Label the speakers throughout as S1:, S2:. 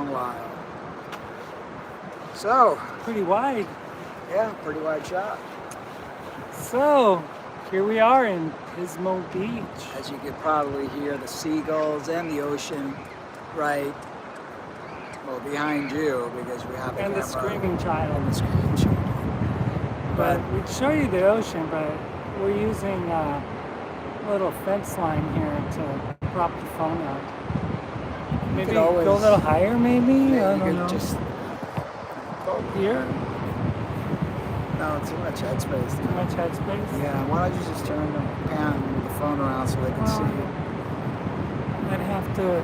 S1: long while. So,
S2: Pretty wide.
S1: yeah, pretty wide shot.
S2: So, here we are in Pismo Beach.
S1: As you could probably hear the seagulls and the ocean right, well, behind you because we have the
S2: And the
S1: camera.
S2: screaming child.
S1: And the screaming child.
S2: But we'd show you the ocean, but we're using a little fence line here to prop the phone up. Maybe
S1: could always-
S2: go a little higher, maybe?
S1: Yeah,
S2: I
S1: you
S2: don't
S1: could
S2: know.
S1: just
S2: Here?
S1: no, too much headspace.
S2: Too much headspace?
S1: Yeah, why don't you just turn the pan with the phone around so they can see you?
S2: I'd have to...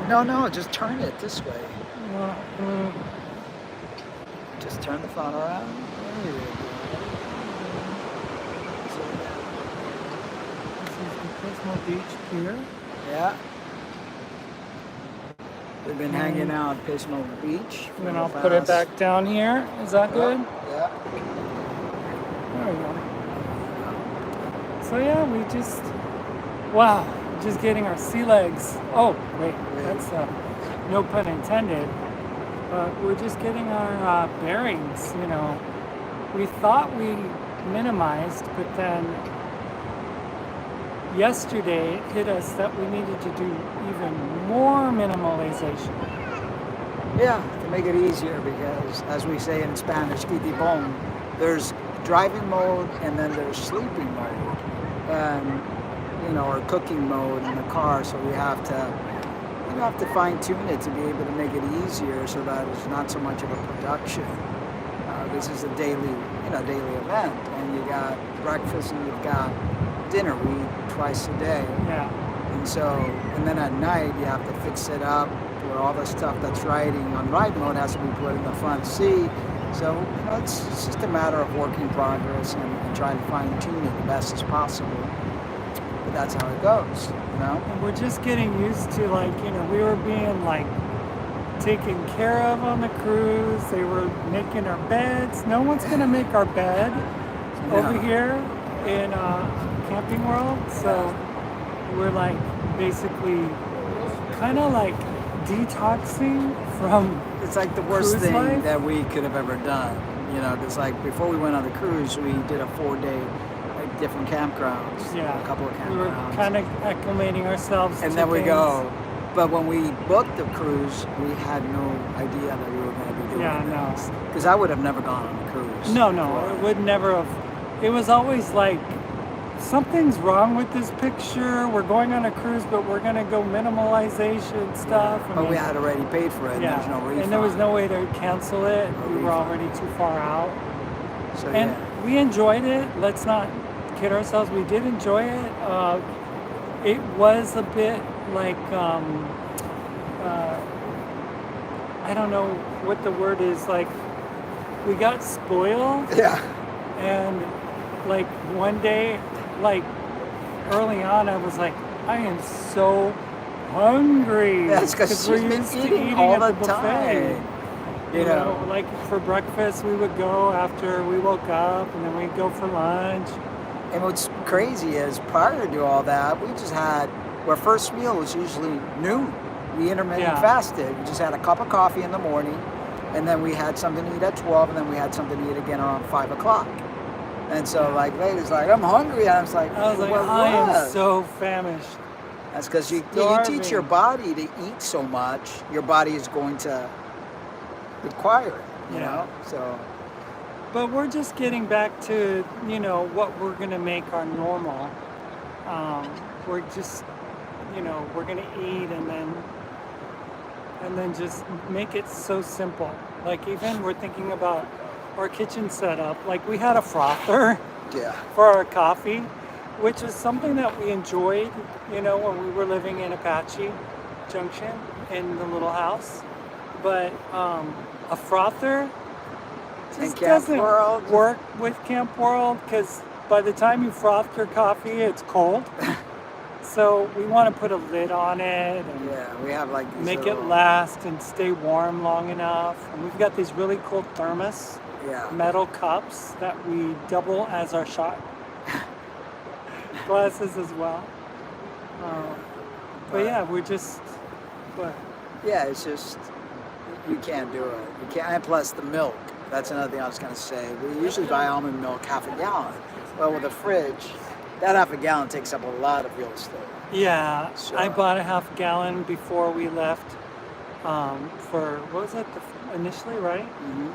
S1: No, just turn it this way.
S2: mm,
S1: Just turn the phone around. There you go.
S2: This is the Pismo Beach Pier.
S1: Yeah. We've been hanging out at Pismo Beach.
S2: And then I'll put it back down here. Is that good?
S1: Yeah.
S2: There we go. So yeah, we just, wow, just getting our sea legs. Oh, wait, that's no pun intended. But we're just getting our bearings, you know. We thought we minimized, but then yesterday it hit us that we needed to do even more minimalization.
S1: Yeah, to make it easier because, as we say in Spanish, kitibon, there's driving mode and then there's sleeping mode. And, you know, or cooking mode in the car, so we have to fine tune it to be able to make it easier so that it's not so much of a production. This is a daily event, and you got breakfast and you've got dinner. We eat twice a day.
S2: Yeah.
S1: And then at night you have to fix it up where all the stuff that's riding on ride mode has to be put in the front seat. So, you know, it's just a matter of work in progress and trying to fine tune it the best as possible. But that's how it goes, you know?
S2: And we're just getting used to, like, you know, we were being like taken care of on the cruise. They were making our beds. No one's gonna make our bed over here in Camping World. So we're like basically kind of like detaxing from
S1: It's like the worst
S2: cruise
S1: thing
S2: life.
S1: that we could have ever done, you know, because like before we went on the cruise, we did a 4-day, like different campgrounds,
S2: Yeah,
S1: a couple of campgrounds.
S2: we were kind of acclimating ourselves
S1: and
S2: to
S1: then we
S2: things.
S1: go. But when we booked the cruise, we had no idea that we were going to be doing this. Because I would have never gone on a cruise.
S2: No, it would never have. It was always like, something's wrong with this picture. We're going on a cruise, but we're going to go minimalization stuff.
S1: But we had already paid for it, and there's no refund.
S2: And there was no way to cancel it. We were already too far out.
S1: So,
S2: and we enjoyed it. Let's not kid ourselves. We did enjoy it. It was a bit like, I don't know what the word is, like, we got spoiled.
S1: Yeah.
S2: And like one day, like early on, I was like, I am so hungry.
S1: That's because
S2: we're
S1: she's been
S2: used to
S1: eating all
S2: at
S1: the
S2: buffet.
S1: time. You know,
S2: like for breakfast, we would go after we woke up, and then we'd go for lunch.
S1: And what's crazy is prior to all that, we just had, our first meal was usually noon. We intermittent fasted. We just had a cup of coffee in the morning, and then we had something to eat at 12, and then we had something to eat again around 5 o'clock. And so, like, lady's like, I'm hungry. And I was like,
S2: I am so famished.
S1: That's because you teach your body to eat so much, your body is going to require it, you know? So.
S2: But we're just getting back to, you know, what we're going to make our normal. We're just, you know, we're going to eat and then just make it so simple. Like, even we're thinking about our kitchen setup. Like, we had a frother for our coffee, which is something that we enjoyed, you know, when we were living in Apache Junction in the little house. But a frother just doesn't work with Camp World, because by the time you froth your coffee, it's cold. So we want to put a lid on it and
S1: we have like
S2: make it last and stay warm long enough. And we've got these really cool thermos metal cups that we double as our shot glasses as well. But yeah, we're just,
S1: Yeah, it's just you can't do it. You can't. And plus the milk. That's another thing I was gonna say. We usually buy almond milk half a gallon. Well, with a fridge, that half a gallon takes up a lot of real estate.
S2: Yeah,
S1: So,
S2: I bought a half gallon before we left for, what was it, initially, right?
S1: mhm.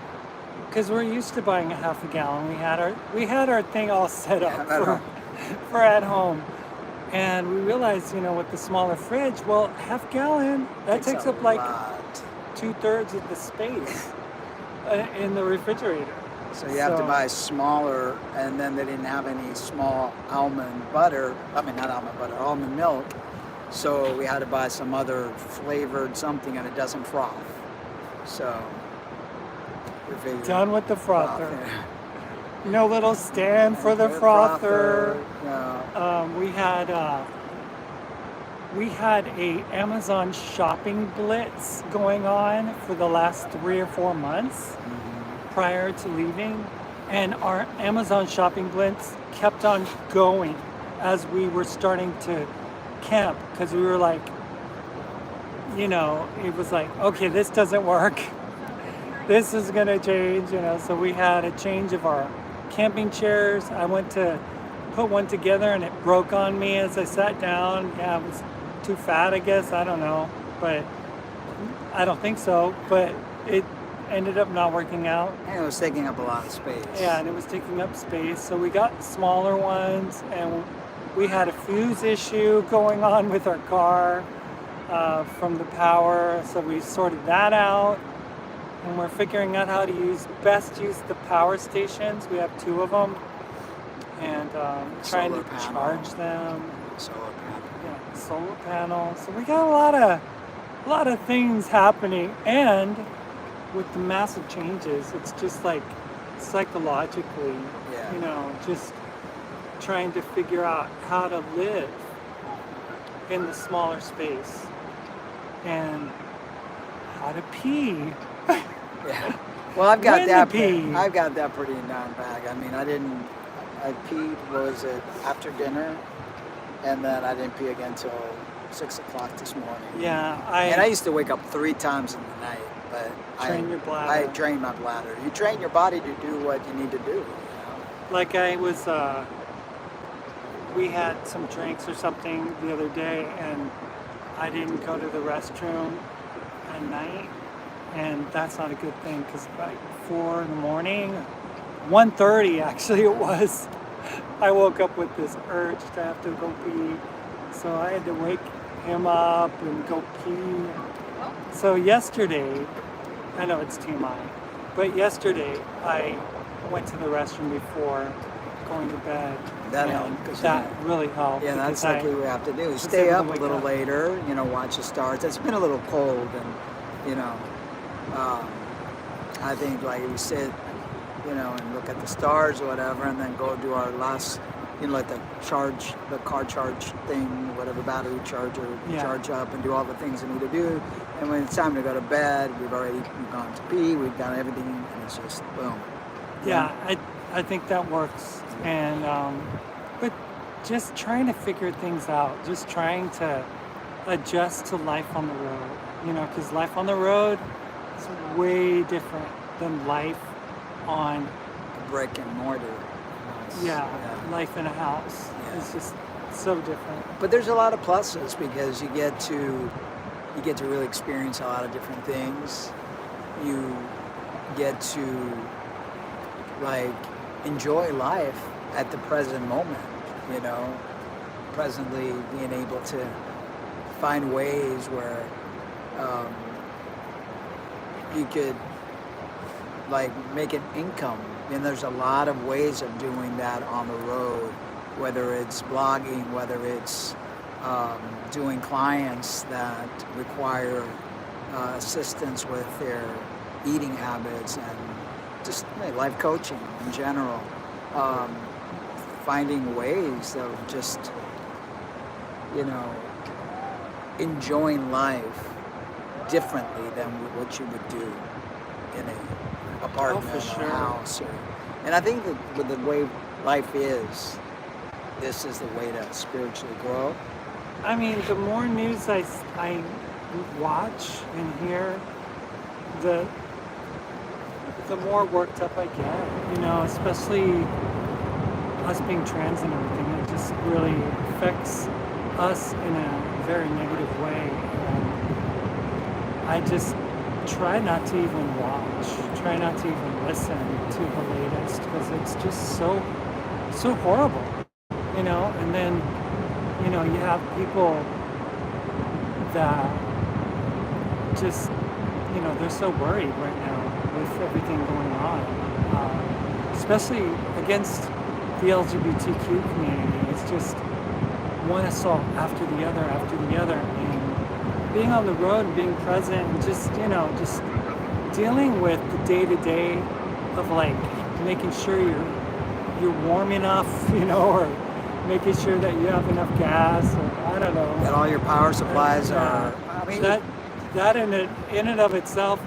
S2: Because we're used to buying a half a gallon. We had our thing all set up
S1: At
S2: for
S1: home.
S2: for at home, and we realized, with the smaller fridge, well, half gallon that takes
S1: a
S2: up like
S1: lot.
S2: 2/3 of the space in the refrigerator.
S1: So you have to buy smaller, and then they didn't have any small almond butter. I mean, not almond butter, almond milk. So we had to buy some other flavored something, and it doesn't froth. So we figured
S2: Done with the frother.
S1: yeah.
S2: No little stand for the
S1: Good
S2: frother.
S1: Yeah.
S2: We had a Amazon shopping blitz going on for the last 3 or 4 months prior to leaving, and our Amazon shopping blitz kept on going as we were starting to camp, because we were like, it was like, okay, this doesn't work. This is gonna change, so we had a change of our camping chairs. I went to put one together and it broke on me as I sat down. Yeah, it was too fat, I guess. I don't know, but I don't think so. But it ended up not working out.
S1: And it was taking up a lot of space.
S2: Yeah, and it was taking up space. So we got smaller ones, and we had a fuse issue going on with our car from the power. So we sorted that out, and we're figuring out how to best use the power stations. We have 2 of them, and trying
S1: Solar
S2: to
S1: panel.
S2: charge them.
S1: Solar panel.
S2: Yeah, solar panel. So we got a lot of things happening, and with the massive changes, it's just like psychologically,
S1: Yeah.
S2: just trying to figure out how to live in the smaller space and how to pee.
S1: Yeah. Well, I've got
S2: When
S1: that.
S2: to pee.
S1: I've got that pretty down bag. I mean, I peed, was it after dinner, and then I didn't pee again until 6 o'clock this morning.
S2: Yeah,
S1: And I used to wake up 3 times in the night, but
S2: Train your bladder.
S1: I trained my bladder. You train your body to do what you need to do.
S2: like I was, we had some drinks or something the other day, and I didn't go to the restroom at night, and that's not a good thing, because by 4 in the morning, 1:30 actually it was, I woke up with this urge to have to go pee, so I had to wake him up and go pee. So yesterday, I know it's TMI, but yesterday I went to the restroom before going to bed.
S1: That
S2: and
S1: helped, 'cause
S2: that really helped.
S1: Yeah, that's
S2: because
S1: like what we have to do.
S2: was
S1: Stay
S2: able
S1: up
S2: to
S1: a
S2: wake
S1: little
S2: up.
S1: later, watch the stars. It's been a little cold, and I think like we sit, and look at the stars or whatever, and then go do our last, like the car charge thing, whatever, battery charger,
S2: Yeah.
S1: charge up and do all the things we need to do. And when it's time to go to bed, we've gone to pee, we've done everything, and it's just boom.
S2: Yeah, I think that works, and but just trying to figure things out, just trying to adjust to life on the road, because life on the road is way different than life on
S1: Brick and mortar.
S2: life in a house.
S1: Yeah.
S2: It's just so different.
S1: But there's a lot of pluses because you get to really experience a lot of different things. You get to enjoy life at the present moment, presently being able to find ways where you could make an income. And there's a lot of ways of doing that on the road, whether it's blogging, whether it's doing clients that require assistance with their eating habits, and just life coaching in general. Finding ways of just, enjoying life differently than what you would do in a apartment
S2: for sure.
S1: or house. And I think that with the way life is, this is the way to spiritually grow.
S2: I mean, the more news I watch and hear, the more worked up I get, you know, especially us being trans and everything. It just really affects us in a very negative way. And I just try not to even watch, try not to even listen to the latest, because it's just so horrible, you know. And then, you know, you have people that just, you know, they're so worried right now with everything going on, especially against the LGBTQ community. It's just one assault after the other, and being on the road and being present and just, you know, just dealing with the day-to-day of like making sure you're warm enough, you know, or making sure that you have enough gas, or I don't know.
S1: That all your power supplies are, I mean,
S2: that in and of itself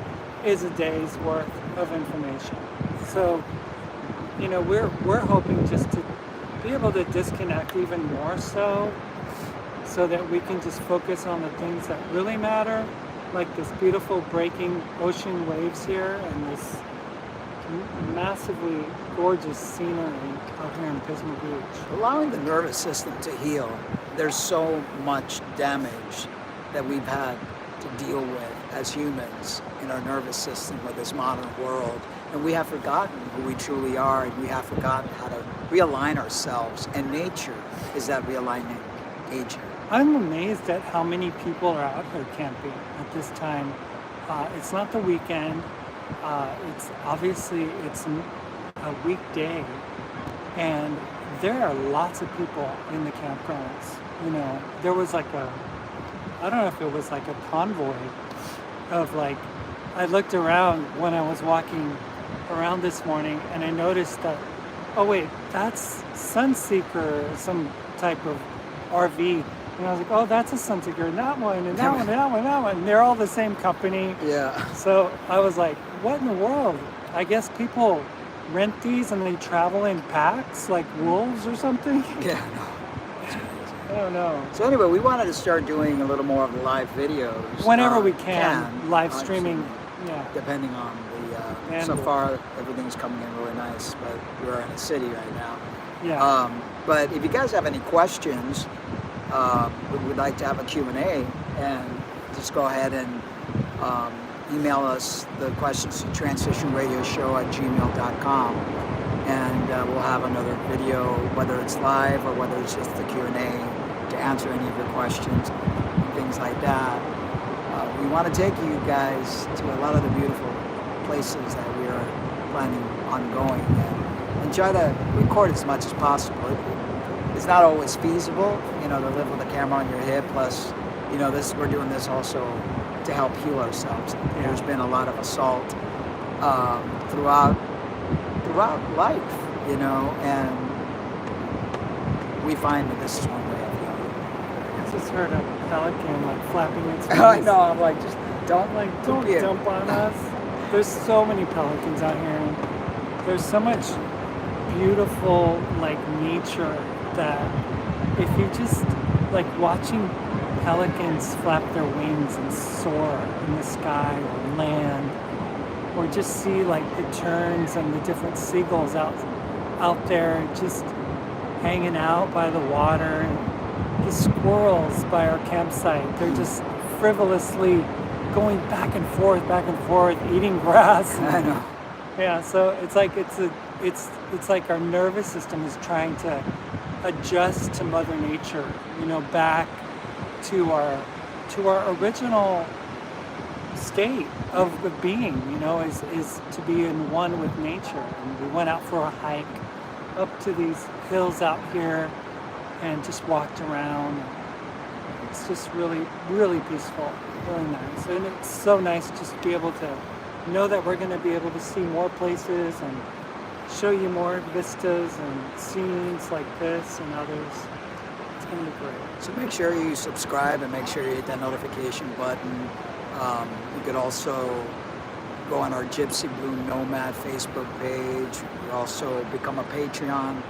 S2: is a day's worth of information. So, you know, we're hoping just to be able to disconnect even more so that we can just focus on the things that really matter, like this beautiful breaking ocean waves here and this massively gorgeous scenery out here in Pismo Beach.
S1: allowing the nervous system to heal. There's so much damage that we've had to deal with as humans in our nervous system with this modern world. And we have forgotten who we truly are, and we have forgotten how to realign ourselves. And nature is that realignment agent.
S2: I'm amazed at how many people are out here camping at this time. It's not the weekend. It's obviously a weekday, and there are lots of people in the campgrounds. You know, there was like I don't know if it was like a convoy of like, I looked around when I was walking around this morning, and I noticed that, oh wait, that's Sunseeker, some type of RV. And I was like, oh, that's a Sunseeker, and that one, and that one, and that one, and that one. And they're all the same company.
S1: Yeah.
S2: So I was like, what in the world? I guess people rent these and they travel in packs like wolves or something.
S1: Yeah, no.
S2: I don't know.
S1: So anyway, we wanted to start doing a little more of the live videos.
S2: Whenever we can, live streaming. Yeah.
S1: Depending on the, so far everything's coming in really nice, but we're in a city right now.
S2: Yeah.
S1: But if you guys have any questions, we would like to have a Q&A, and just go ahead and email us the questions to transitionradioshow@gmail.com, and we'll have another video, whether it's live or whether it's just the Q&A, to answer any of your questions and things like that. We want to take you guys to a lot of the beautiful places that we are planning on going, and try to record as much as possible. It's not always feasible, you know, to live with a camera on your hip. Plus, you know, we're doing this also to help heal ourselves.
S2: Yeah.
S1: There's been a lot of assault throughout life, you know, and we find that this is one way of healing.
S2: I just heard a pelican like flapping its wings.
S1: I know. I'm like, just don't
S2: Dump on us. There's so many pelicans out here, and there's so much beautiful like nature that if you just like watching pelicans flap their wings and soar in the sky or land, or just see like the terns and the different seagulls out there just hanging out by the water, and the squirrels by our campsite, they're just frivolously going back and forth, eating grass.
S1: I know.
S2: Yeah, so it's like it's like our nervous system is trying to adjust to Mother Nature, you know, back to our original state of being, you know, is to be in one with nature. And we went out for a hike up to these hills out here and just walked around. It's just really, really peaceful, really nice. And it's so nice just to be able to know that we're going to be able to see more places and show you more vistas and scenes like this and others. It's going to be great.
S1: So make sure you subscribe and make sure you hit that notification button. You could also go on our Gypsy Blue Nomad Facebook page. You also become a Patreon.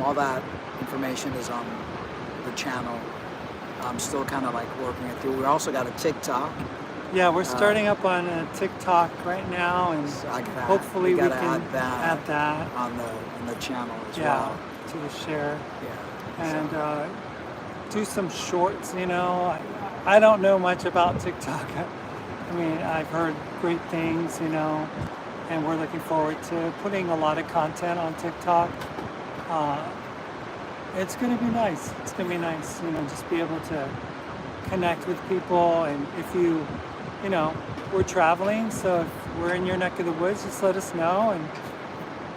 S1: All that information is on the channel. I'm still kind of like working it through. We also got a TikTok.
S2: Yeah, we're starting up on a TikTok right now, and
S1: So
S2: hopefully we
S1: gotta
S2: can add that
S1: on the channel as
S2: yeah,
S1: well.
S2: to the share.
S1: Yeah.
S2: And do some shorts, I don't know much about TikTok. I mean, I've heard great things, and we're looking forward to putting a lot of content on TikTok. It's going to be nice. It's going to be nice, just be able to connect with people. And if we're traveling, so if we're in your neck of the woods, just let us know. And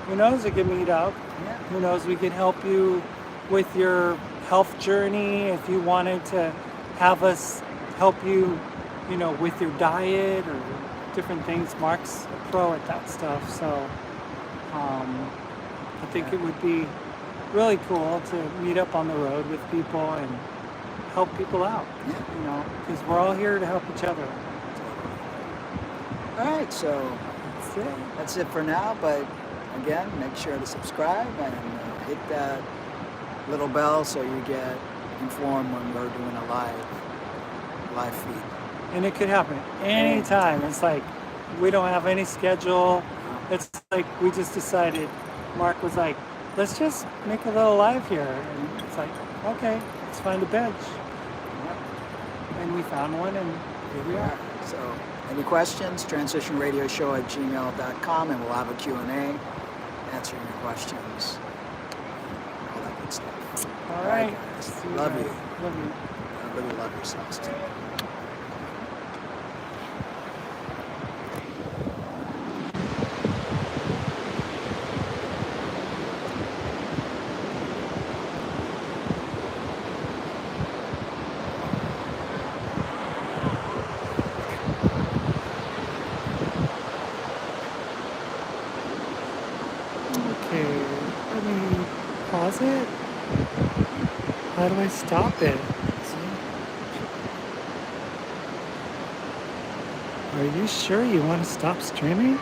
S2: who knows, we could meet up.
S1: Yeah.
S2: Who knows, we could help you with your health journey. If you wanted to have us help you, with your diet or different things. Mark's a pro at that stuff. So I think it would be really cool to meet up on the road with people and help people out, because we're all here to help each other.
S1: All right, so that's it for now. But again, make sure to subscribe and hit that little bell so you get informed when we're doing a live feed.
S2: And it could happen anytime. It's like we don't have any schedule. It's like we just decided. Mark was like, let's just make a little live here, and it's like, okay, let's find a bench. And we found one, and here we are.
S1: So, any questions? transitionradioshow@gmail.com, and we'll have a Q&A answering your questions. All that good stuff.
S2: All right.
S1: Guys. Love you.
S2: Love you.
S1: Really love yourselves too.
S2: Okay, let me pause it. How do I stop it? Are you sure you want to stop streaming?